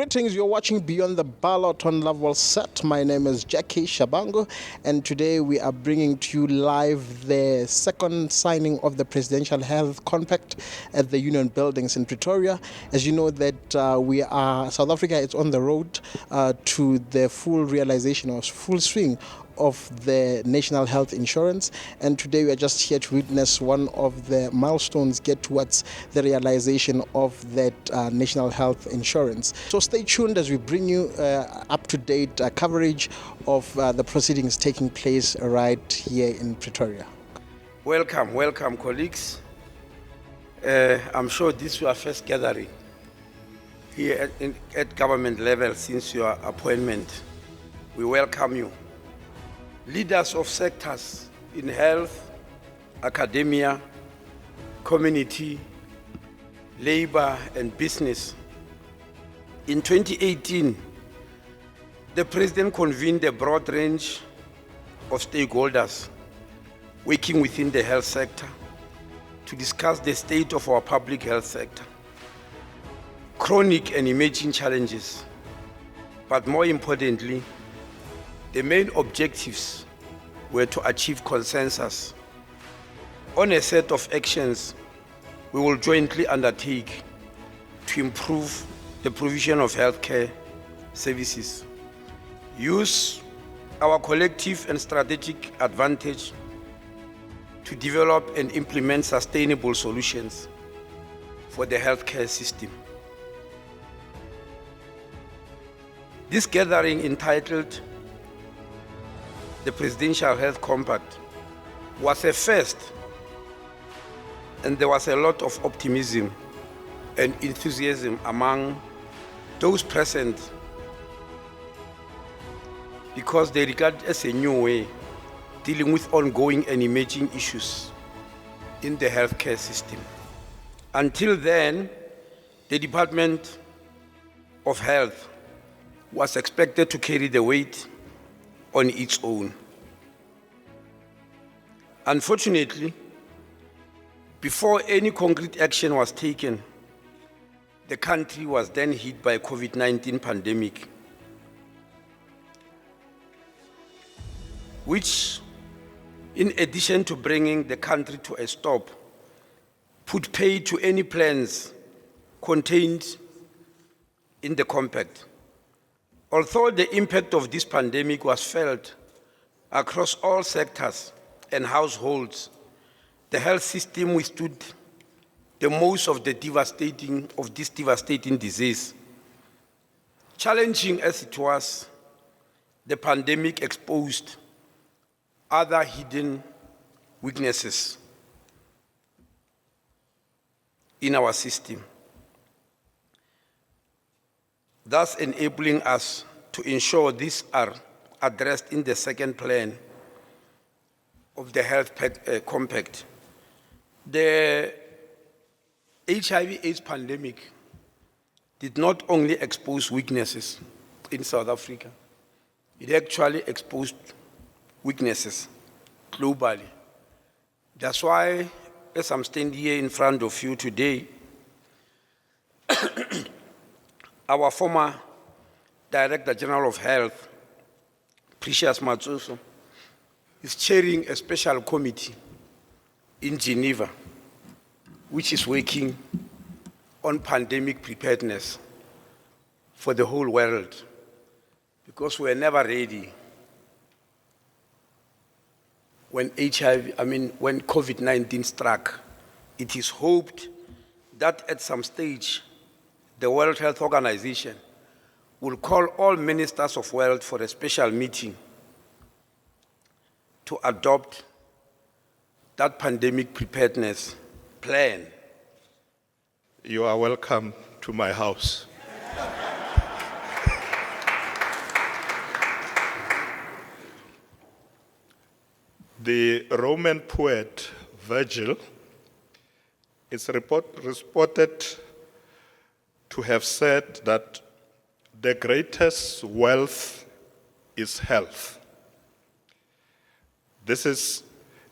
Greetings, you're watching Beyond the Ballot on Love Will Set. My name is Jackie Shabango, and today we are bringing to you live the second signing of the Presidential Health Compact at the Union Buildings in Pretoria. As you know that South Africa is on the road to the full realization or full swing of the national health insurance, and today we are just here to witness one of the milestones get towards the realization of that national health insurance. So stay tuned as we bring you up-to-date coverage of the proceedings taking place right here in Pretoria. Welcome colleagues. I'm sure this is your first gathering here at government level since your appointment. We welcome you. Leaders of sectors in health, academia, community, labor and business. In 2018, the President convened a broad range of stakeholders working within the health sector to discuss the state of our public health sector, chronic and emerging challenges, but more importantly, the main objectives were to achieve consensus on a set of actions we will jointly undertake to improve the provision of healthcare services, use our collective and strategic advantage to develop and implement sustainable solutions for the healthcare system. This gathering, entitled the Presidential Health Compact, was a first, and there was a lot of optimism and enthusiasm among those present because they regard it as a new way dealing with ongoing and emerging issues in the healthcare system. Until then, the Department of Health was expected to carry the weight on its own. Unfortunately, before any concrete action was taken, the country was then hit by COVID-19 pandemic, which, in addition to bringing the country to a stop, put paid to any plans contained in the compact. Although the impact of this pandemic was felt across all sectors and households, the health system withstood the most of this devastating disease. Challenging as it was, the pandemic exposed other hidden weaknesses in our system, thus enabling us to ensure these are addressed in the second plan of the health compact. The HIV/AIDS pandemic did not only expose weaknesses in South Africa, it actually exposed weaknesses globally. That's why, as I'm standing here in front of you today, our former Director General of Health, Precious Matsoso, is chairing a special committee in Geneva, which is working on pandemic preparedness for the whole world, because we were never ready when when COVID-19 struck. It is hoped that at some stage, the World Health Organization will call all ministers of health for a special meeting to adopt that pandemic preparedness plan. You are welcome to my house. The Roman poet Virgil is reported to have said that the greatest wealth is health. This is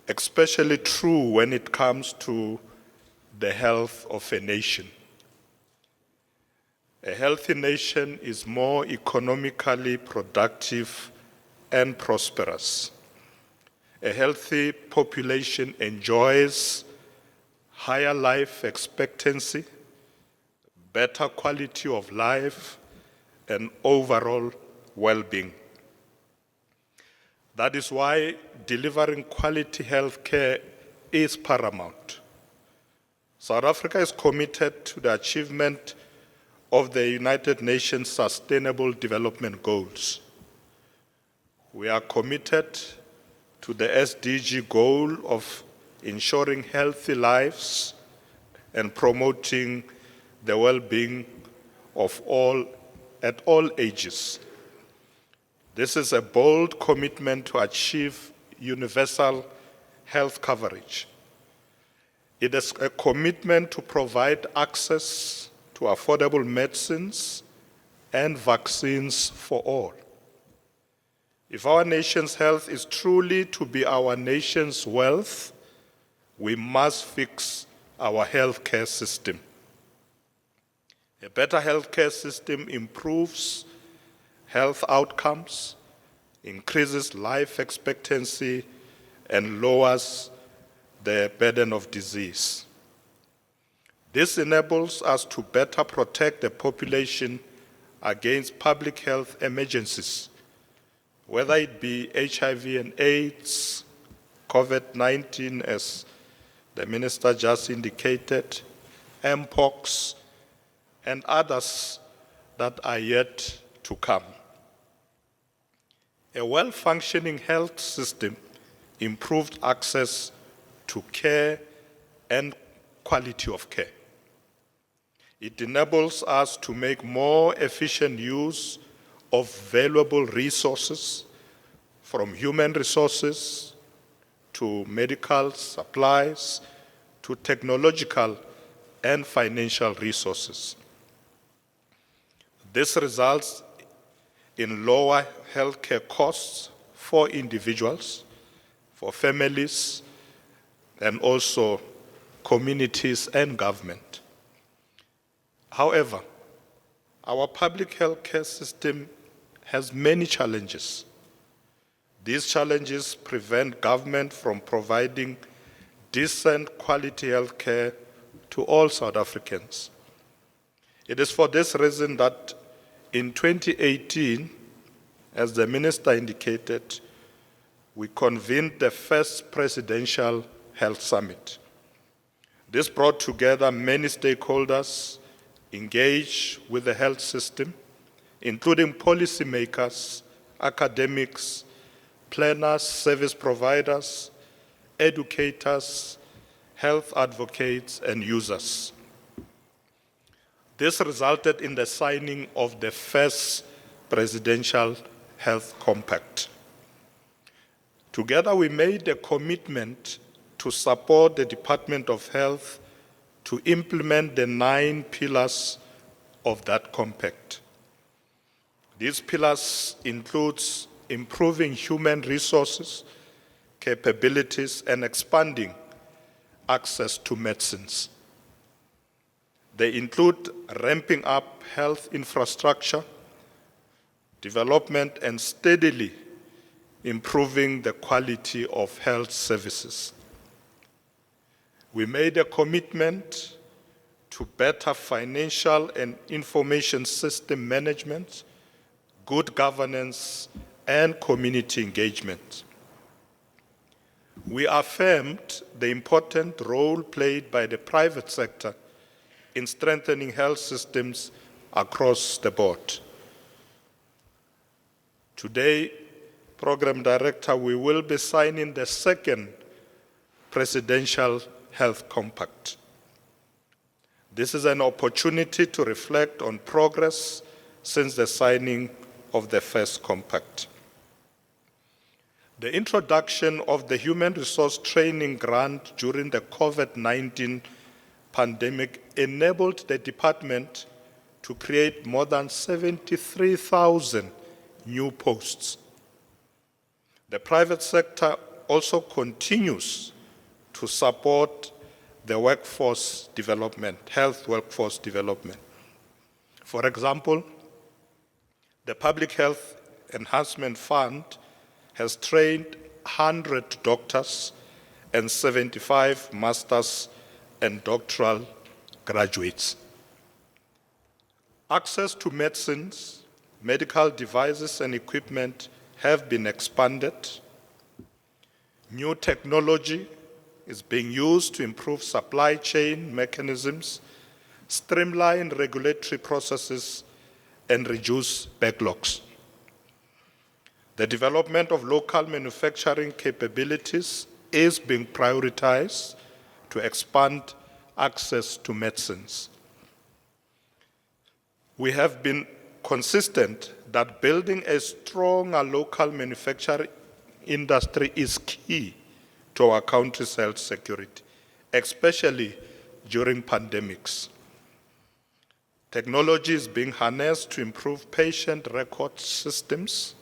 especially true when it comes to the health of a nation. A healthy nation is more economically productive and prosperous. A healthy population enjoys higher life expectancy, better quality of life, and overall well-being. That is why delivering quality health care is paramount. South Africa is committed to the achievement of the United Nations Sustainable Development Goals. We are committed to the SDG goal of ensuring healthy lives and promoting the well-being of all at all ages. This is a bold commitment to achieve universal health coverage. It is a commitment to provide access to affordable medicines and vaccines for all. If our nation's health is truly to be our nation's wealth, we must fix our healthcare system. A better healthcare system improves health outcomes, increases life expectancy, and lowers the burden of disease. This enables us to better protect the population against public health emergencies, whether it be HIV and AIDS, COVID-19, as the Minister just indicated, Mpox, and others that are yet to come. A well-functioning health system, improved access to care and quality of care. It enables us to make more efficient use of valuable resources, from human resources to medical supplies to technological and financial resources. This results in lower healthcare costs for individuals, for families, and also communities and government. However, our public healthcare system has many challenges. These challenges prevent government from providing decent quality healthcare to all South Africans. It is for this reason that in 2018, as the Minister indicated, we convened the first Presidential Health Summit. This brought together many stakeholders engaged with the health system, including policymakers, academics, planners, service providers, educators, health advocates, and users. This resulted in the signing of the first Presidential Health Compact. Together, we made a commitment to support the Department of Health to implement the 9 pillars of that compact. These pillars include improving human resources, capabilities, and expanding access to medicines. They include ramping up health infrastructure, development, and steadily improving the quality of health services. We made a commitment to better financial and information system management, good governance, and community engagement. We affirmed the important role played by the private sector in strengthening health systems across the board. Today, Program Director, we will be signing the second Presidential Health Compact. This is an opportunity to reflect on progress since the signing of the first compact. The introduction of the Human Resource Training Grant during the COVID-19 pandemic enabled the department to create more than 73,000 new posts. The private sector also continues to support the workforce development, health workforce development. For example, the Public Health Enhancement Fund has trained 100 doctors and 75 master's and doctoral graduates. Access to medicines, medical devices, and equipment have been expanded. New technology is being used to improve supply chain mechanisms, streamline regulatory processes, and reduce backlogs. The development of local manufacturing capabilities is being prioritized to expand access to medicines. We have been consistent that building a stronger local manufacturing industry is key to our country's health security, especially during pandemics. Technology is being harnessed to improve patient record systems.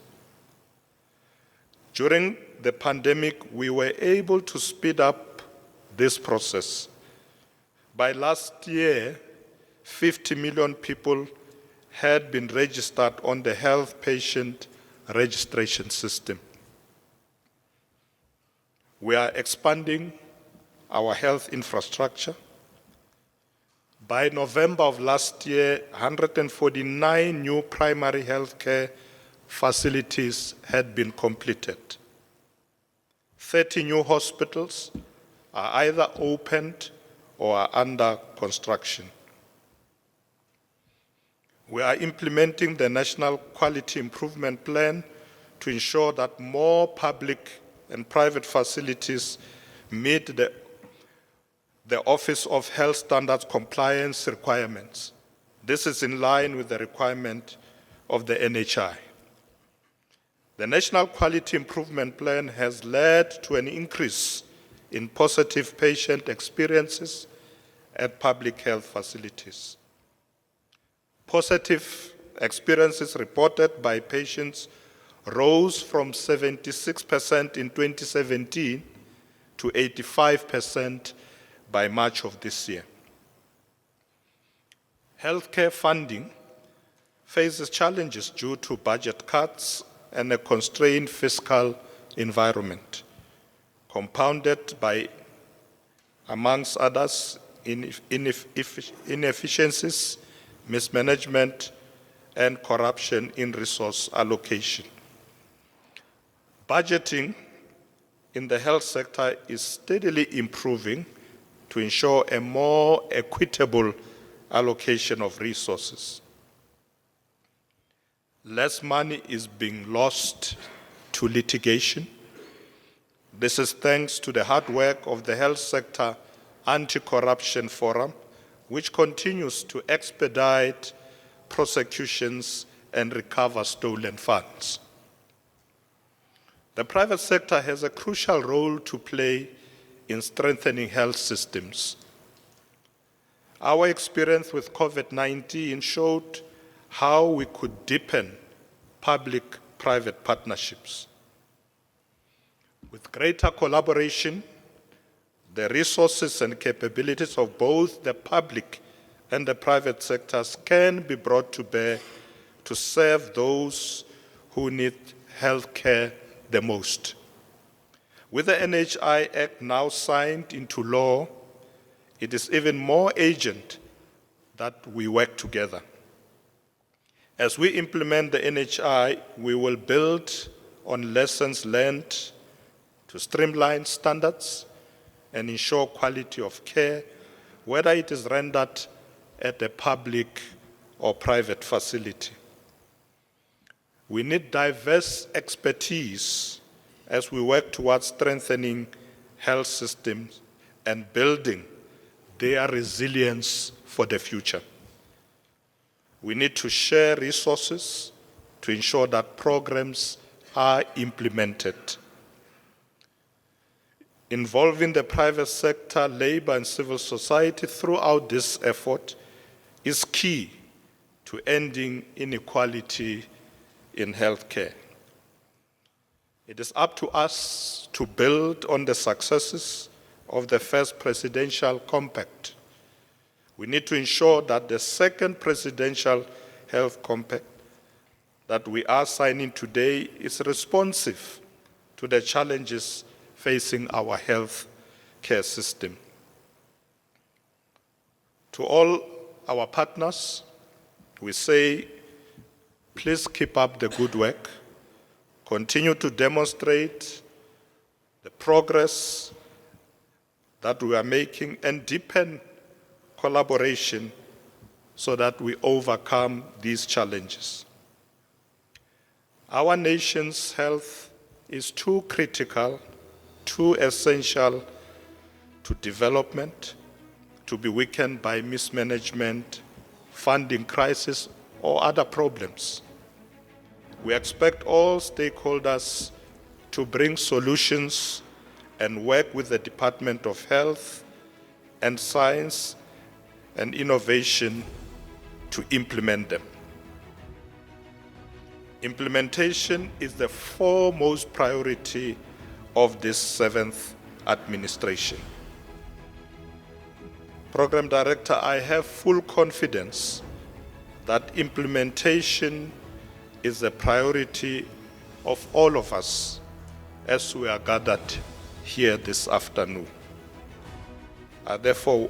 During the pandemic, we were able to speed up this process. By last year, 50 million people had been registered on the health patient registration system. We are expanding our health infrastructure. By November of last year, 149 new primary health care facilities had been completed. 30 new hospitals are either opened or are under construction. We are implementing the National Quality Improvement Plan to ensure that more public and private facilities meet the Office of Health Standards compliance requirements. This is in line with the requirement of the NHI. The National Quality Improvement Plan has led to an increase in positive patient experiences at public health facilities. Positive experiences reported by patients rose from 76% in 2017 to 85% by March of this year. Healthcare funding faces challenges due to budget cuts and a constrained fiscal environment, compounded by, amongst others, inefficiencies, mismanagement, and corruption in resource allocation. Budgeting in the health sector is steadily improving to ensure a more equitable allocation of resources. Less money is being lost to litigation. This is thanks to the hard work of the Health Sector Anti-Corruption Forum, which continues to expedite prosecutions and recover stolen funds. The private sector has a crucial role to play in strengthening health systems. Our experience with COVID-19 showed how we could deepen public-private partnerships. With greater collaboration, the resources and capabilities of both the public and the private sectors can be brought to bear to serve those who need health care the most. With the NHI Act now signed into law, it is even more urgent that we work together. As we implement the NHI, we will build on lessons learned to streamline standards and ensure quality of care, whether it is rendered at a public or private facility. We need diverse expertise as we work towards strengthening health systems and building their resilience for the future. We need to share resources to ensure that programs are implemented. Involving the private sector, labor, and civil society throughout this effort is key to ending inequality in healthcare. It is up to us to build on the successes of the first presidential compact, We need to ensure that the second presidential health compact that we are signing today is responsive to the challenges facing our health care system. To all our partners, we say, please keep up the good work, continue to demonstrate the progress that we are making, and deepen collaboration so that we overcome these challenges. Our nation's health is too critical, too essential to development, to be weakened by mismanagement, funding crisis, or other problems. We expect all stakeholders to bring solutions and work with the Department of Health and Science and Innovation to implement them. Implementation is the foremost priority of this seventh administration. Program Director, I have full confidence that implementation is a priority of all of us as we are gathered here this afternoon. I therefore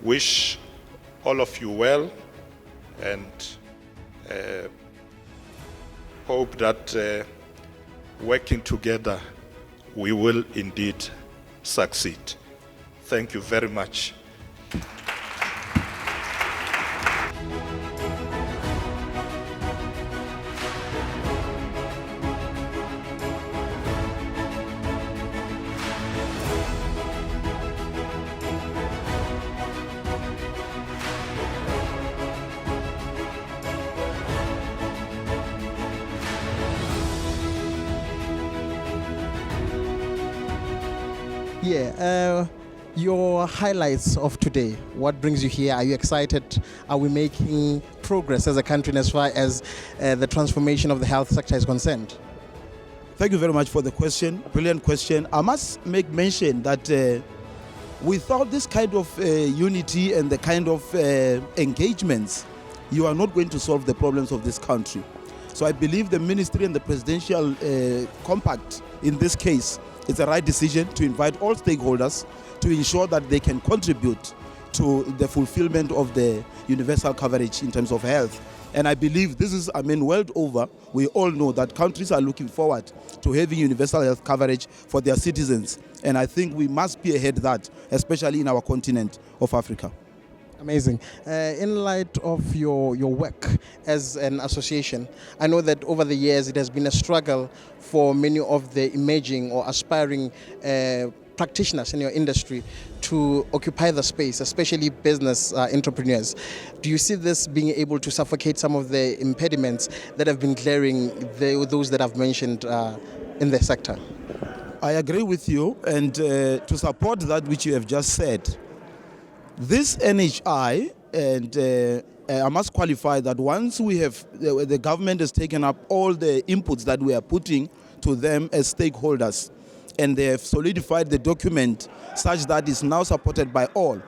wish all of you well and hope that working together we will indeed succeed. Thank you very much. Yeah, your highlights of today, what brings you here? Are you excited? Are we making progress as a country as far as the transformation of the health sector is concerned? Thank you very much for the question. Brilliant question. I must make mention that without this kind of unity and the kind of engagements, you are not going to solve the problems of this country. So I believe the ministry and the presidential compact in this case is the right decision to invite all stakeholders to ensure that they can contribute to the fulfillment of the universal coverage in terms of health. And I believe this is, world over, we all know that countries are looking forward to having universal health coverage for their citizens. And I think we must spearhead that, especially in our continent of Africa. Amazing. In light of your work as an association, I know that over the years it has been a struggle for many of the emerging or aspiring practitioners in your industry to occupy the space, especially business entrepreneurs. Do you see this being able to suffocate some of the impediments that have been glaring, those that I've mentioned in the sector? I agree with you, and to support that which you have just said, this NHI, and I must qualify that once we have, the government has taken up all the inputs that we are putting to them as stakeholders, and they have solidified the document such that it's now supported by all.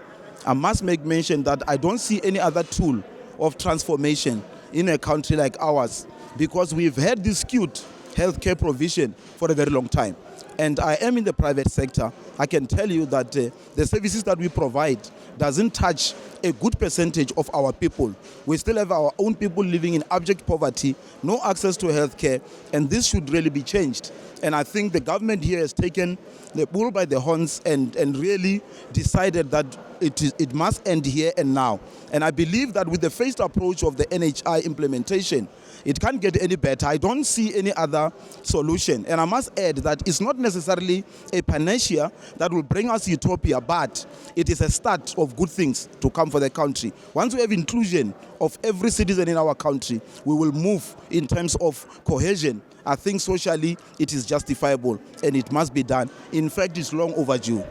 I must make mention that I don't see any other tool of transformation in a country like ours, because we've had this skewed healthcare provision for a very long time. And I am in the private sector. I can tell you that the services that we provide doesn't touch a good percentage of our people. We still have our own people living in abject poverty, no access to healthcare, and this should really be changed. And I think the government here has taken the bull by the horns and really decided that it must end here and now. And I believe that with the phased approach of the NHI implementation, it can't get any better. I don't see any other solution. And I must add that it's not necessarily a panacea that will bring us utopia, but it is a start of good things to come for the country. Once we have inclusion of every citizen in our country, we will move in terms of cohesion. I think socially it is justifiable and it must be done. In fact, it's long overdue.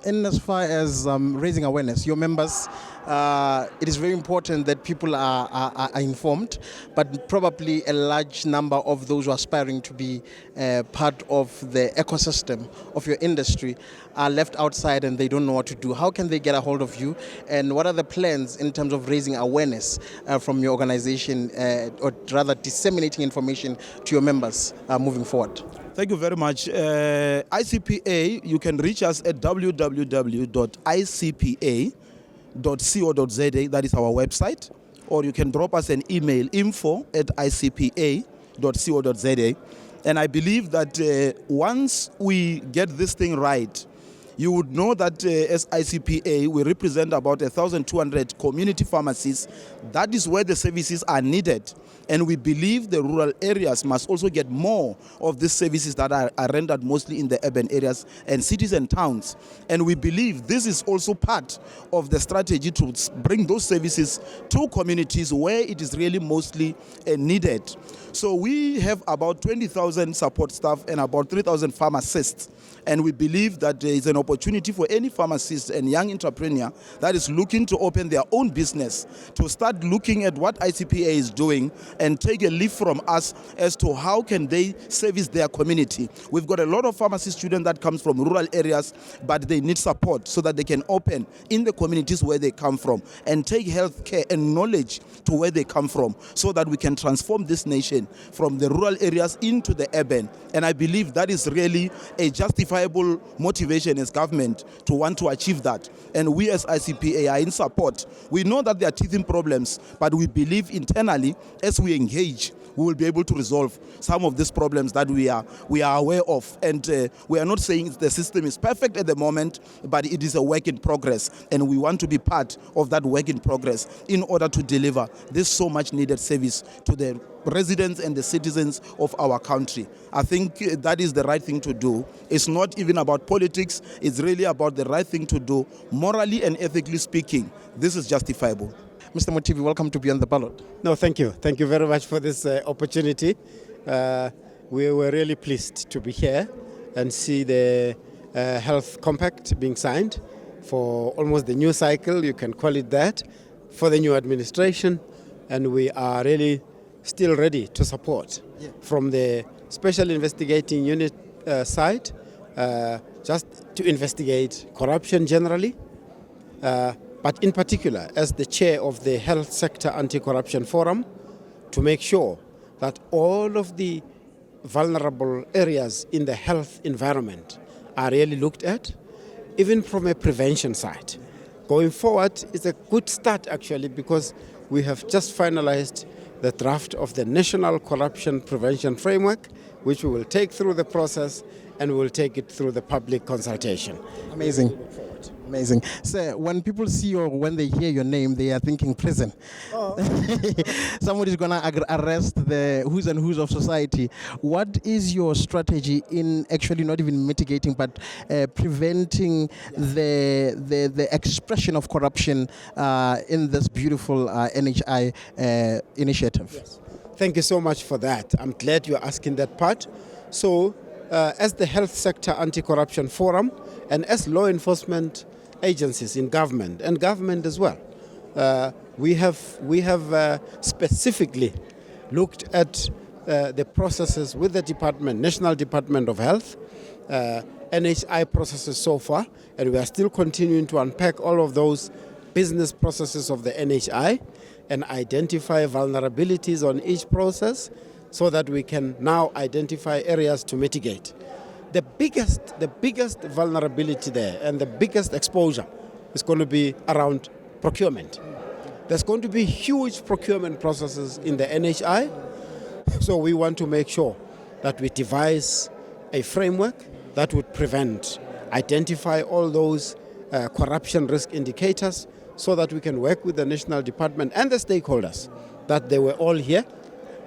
In as far as raising awareness, your members, it is very important that people are informed, but probably a large number of those who are aspiring to be part of the ecosystem of your industry are left outside and they don't know what to do. How can they get a hold of you, and what are the plans in terms of raising awareness from your organization, or rather disseminating information to your members moving forward? Thank you very much. ICPA, you can reach us at www.icpa.co.za. That is our website. Or you can drop us an email, info@icpa.co.za. And I believe that once we get this thing right, you would know that as ICPA, we represent about 1,200 community pharmacies. That is where the services are needed. And we believe the rural areas must also get more of these services that are rendered mostly in the urban areas and cities and towns. And we believe this is also part of the strategy to bring those services to communities where it is really mostly needed. So we have about 20,000 support staff and about 3,000 pharmacists. And we believe that there is an opportunity for any pharmacist and young entrepreneur that is looking to open their own business to start looking at what ICPA is doing and take a leaf from us as to how can they service their community. We've got a lot of pharmacy students that comes from rural areas, but they need support so that they can open in the communities where they come from and take health care and knowledge to where they come from so that we can transform this nation from the rural areas into the urban. And I believe that is really a justifiable motivation as government to want to achieve that. And we as ICPA are in support. We know that there are teething problems, but we believe internally as we engage, we will be able to resolve some of these problems that we are aware of. And we are not saying the system is perfect at the moment, but it is a work in progress. And we want to be part of that work in progress in order to deliver this so much needed service to the residents and the citizens of our country. I think that is the right thing to do. It's not even about politics. It's really about the right thing to do. Morally and ethically speaking, this is justifiable. Mr. Motivi, welcome to Beyond the Ballot. No, thank you. Thank you very much for this opportunity. We were really pleased to be here and see the health compact being signed for almost the new cycle, you can call it that, for the new administration. And we are really still ready to support from the Special Investigating Unit side, just to investigate corruption generally. But in particular, as the chair of the Health Sector Anti-Corruption Forum, to make sure that all of the vulnerable areas in the health environment are really looked at, even from a prevention side. Going forward, it's a good start actually, because we have just finalized the draft of the National Corruption Prevention Framework, which we will take through the process and we will take it through the public consultation. Amazing. Amazing. Sir, when people see you or when they hear your name, they are thinking prison. Oh. Somebody's going to arrest the who's and who's of society. What is your strategy in actually not even mitigating, but preventing the expression of corruption in this beautiful NHI initiative? Yes. Thank you so much for that. I'm glad you're asking that part. So, as the Health Sector Anti-Corruption Forum and as law enforcement agencies in government and government as well, we have specifically looked at the processes with the department, National Department of Health, NHI processes so far, and we are still continuing to unpack all of those business processes of the NHI and identify vulnerabilities on each process so that we can now identify areas to mitigate. The biggest vulnerability there and the biggest exposure is going to be around procurement. There's going to be huge procurement processes in the NHI, so we want to make sure that we devise a framework that would identify all those corruption risk indicators so that we can work with the National Department and the stakeholders, that they were all here,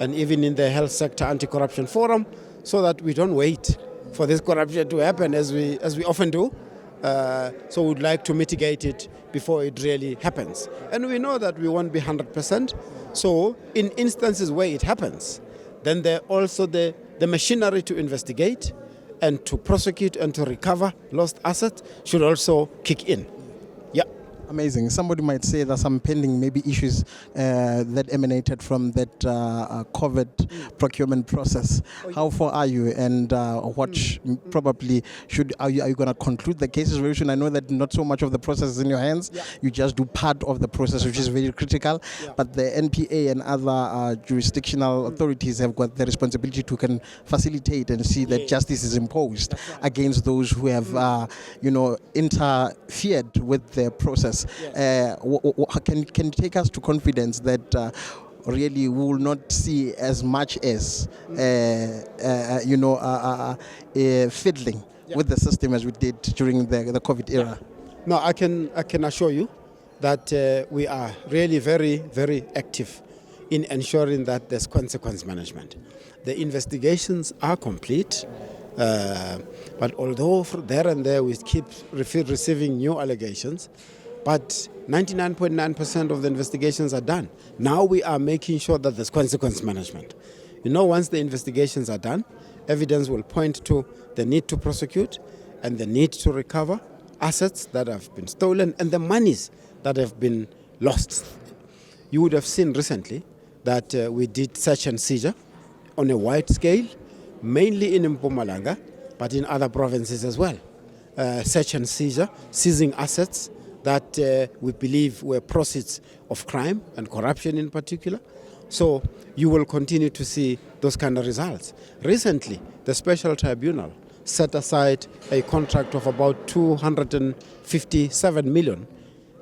and even in the Health Sector Anti-Corruption Forum, so that we don't wait for this corruption to happen as we often do. So we'd like to mitigate it before it really happens. And we know that we won't be 100%. So in instances where it happens, then there also the machinery to investigate and to prosecute and to recover lost assets should also kick in. Yeah. Amazing. Somebody might say there's some pending maybe issues that emanated from that COVID procurement process. How far are you, and what probably are you going to conclude the cases very soon? I know that not so much of the process is in your hands. Yeah. You just do part of the process, which is very critical. Yeah. But the NPA and other jurisdictional authorities have got the responsibility to can facilitate and see that justice is imposed against those who have, interfered with the process. Can you take us to confidence that really we will not see as much as fiddling with the system as we did during the COVID era? No, I can assure you that we are really very, very active in ensuring that there's consequence management. The investigations are complete, but although there and there we keep receiving new allegations, but 99.9% of the investigations are done. Now we are making sure that there's consequence management. Once the investigations are done, evidence will point to the need to prosecute and the need to recover assets that have been stolen and the monies that have been lost. You would have seen recently that we did search and seizure on a wide scale, mainly in Mpumalanga, but in other provinces as well. Search and seizure, seizing assets that we believe were proceeds of crime and corruption in particular. So you will continue to see those kind of results. Recently, the Special Tribunal set aside a contract of about 257 million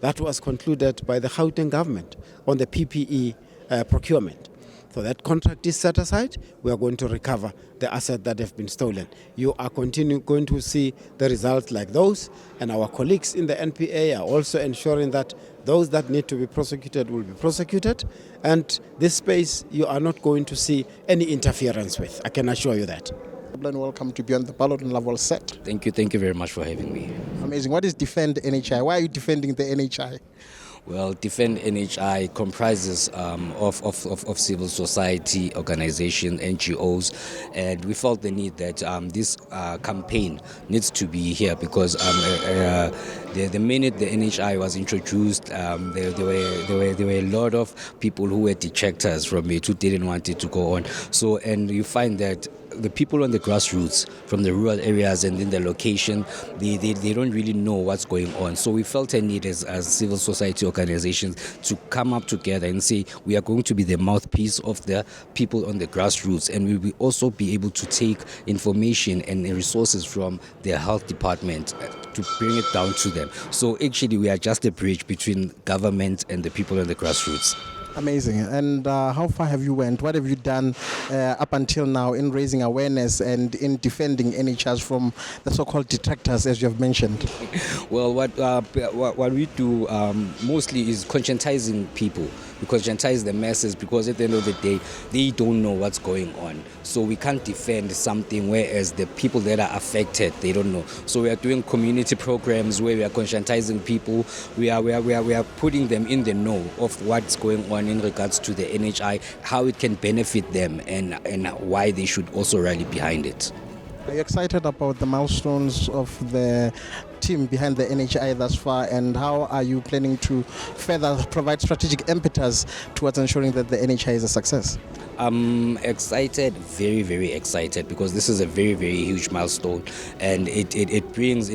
that was concluded by the Gauteng government on the PPE procurement. So that contract is set aside. We are going to recover the assets that have been stolen. You are going to see the results like those, and our colleagues in the NPA are also ensuring that those that need to be prosecuted will be prosecuted. And this space you are not going to see any interference with. I can assure you that. Welcome to Beyond the Ballot on Level Set. Thank you very much for having me. Amazing. What is Defend NHI? Why are you defending the NHI? Well, Defend NHI comprises of civil society organizations, NGOs, and we felt the need that this campaign needs to be here because the minute the NHI was introduced, there were a lot of people who were detractors from it, who didn't want it to go on. So, and you find that the people on the grassroots from the rural areas and in the location, they don't really know what's going on. So we felt a need as civil society organizations to come up together and say we are going to be the mouthpiece of the people on the grassroots, and we will also be able to take information and resources from their health department to bring it down to them. So actually we are just a bridge between government and the people on the grassroots. Amazing. And how far have you went? What have you done up until now in raising awareness and in defending NHS from the so-called detractors, as you have mentioned? Well, what we do mostly is conscientizing people. We conscientize the masses because at the end of the day, they don't know what's going on. So we can't defend something whereas the people that are affected, they don't know. So we are doing community programs where we are conscientizing people. We are putting them in the know of what's going on in regards to the NHI, how it can benefit them, and why they should also rally behind it. Are you excited about the milestones of the team behind the NHI thus far, and how are you planning to further provide strategic impetus towards ensuring that the NHI is a success? I'm excited, very, very excited, because this is a very, very huge milestone, and it brings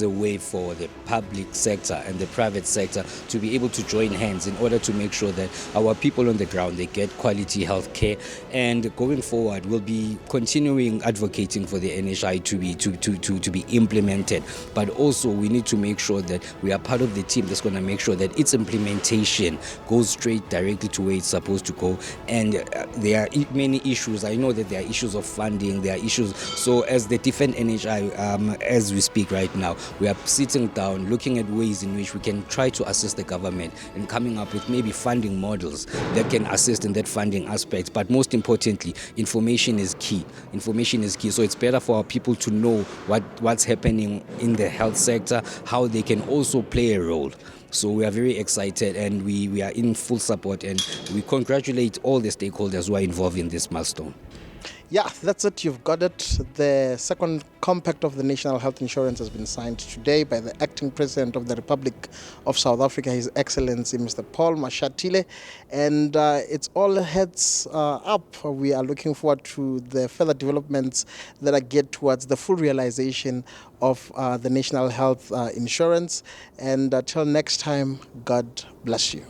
a way for the public sector and the private sector to be able to join hands in order to make sure that our people on the ground, they get quality health care. And going forward, we'll be continuing advocating for the NHI to be implemented, but also we need to make sure that we are part of the team that's going to make sure that its implementation goes straight directly to where it's supposed to go. And there are many issues. I know that there are issues of funding, there are issues. So as the Defend NHI, as we speak right now, we are sitting down looking at ways in which we can try to assist the government in coming up with maybe funding models that can assist in that funding aspect. But most importantly, information is key. Information is key. So it's better for our people to know what's happening in the health sector, how they can also play a role. So we are very excited, and we are in full support, and we congratulate all the stakeholders who are involved in this milestone. Yeah, that's it. You've got it. The second compact of the National Health Insurance has been signed today by the acting president of the Republic of South Africa, His Excellency Mr. Paul Mashatile, and it's all heads up. We are looking forward to the further developments that are geared towards the full realization of the National Health Insurance. And till next time, God bless you.